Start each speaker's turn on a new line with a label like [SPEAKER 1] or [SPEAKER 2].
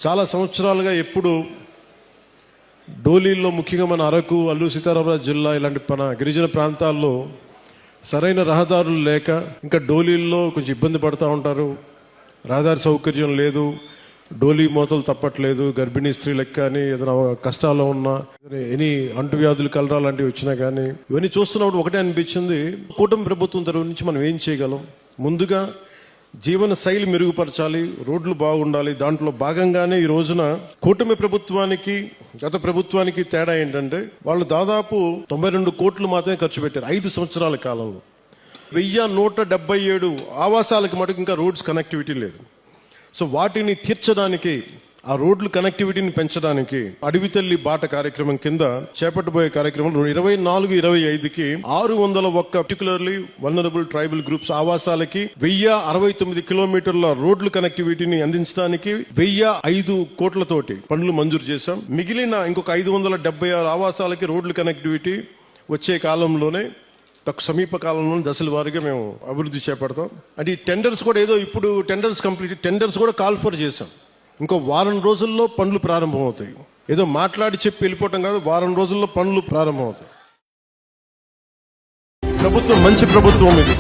[SPEAKER 1] చాలా సంవత్సరాలుగా ఎప్పుడు డోలీల్లో ముఖ్యంగా మన అరకు, అల్లూరు సీతారామరాజు జిల్లా ఇలాంటి మన గిరిజన ప్రాంతాల్లో సరైన రహదారులు లేక ఇంకా డోలీల్లో కొంచెం ఇబ్బంది పడుతూ ఉంటారు. రహదారి సౌకర్యం లేదు, డోలీ మోతలు తప్పట్లేదు. గర్భిణీ స్త్రీలకు కానీ ఏదైనా కష్టాల్లో ఉన్నా, ఎనీ అంటువ్యాధులు కలరా లాంటివి వచ్చినా కానీ ఇవన్నీ చూస్తున్నప్పుడు ఒకటే అనిపించింది, కూటమి ప్రభుత్వం తరఫు నుంచి మనం ఏం చేయగలం. ముందుగా జీవన శైలి మెరుగుపరచాలి, రోడ్లు బాగుండాలి. దాంట్లో భాగంగానే ఈ రోజున కూటమి ప్రభుత్వానికి గత ప్రభుత్వానికి తేడా ఏంటంటే వాళ్ళు దాదాపు 92 కోట్లు మాత్రమే ఖర్చు పెట్టారు 5 సంవత్సరాల కాలంలో. 1177 ఆవాసాలకు మటుకు ఇంకా రోడ్స్ కనెక్టివిటీ లేదు. సో వాటిని తీర్చడానికి, ఆ రోడ్లు కనెక్టివిటీని పెంచడానికి అడవి తల్లి బాట కార్యక్రమం కింద చేపట్టబోయే కార్యక్రమం 24-25కి 601 పర్టికులర్లీ వల్నరబుల్ ట్రైబల్ గ్రూప్స్ ఆవాసాలకి 1069 కిలోమీటర్ల రోడ్లు కనెక్టివిటీని అందించడానికి 1005 కోట్లతోటి పనులు మంజూరు చేశాం. మిగిలిన ఇంకొక 576 ఆవాసాలకి రోడ్లు కనెక్టివిటీ వచ్చే కాలంలోనే సమీప కాలంలో దశల వారీగా మేము అభివృద్ధి చేపడతాం. అంటే ఈ టెండర్స్ కూడా ఏదో ఇప్పుడు టెండర్స్ కూడా కాల్ ఫర్ చేశాం. ఇంకో వారం రోజుల్లో పనులు ప్రారంభమవుతాయి. ఏదో మాట్లాడి చెప్పి వెళ్ళిపోవటం కాదు, వారం రోజుల్లో పనులు ప్రారంభమవుతాయి. ప్రభుత్వం మంచి ప్రభుత్వం ఇది.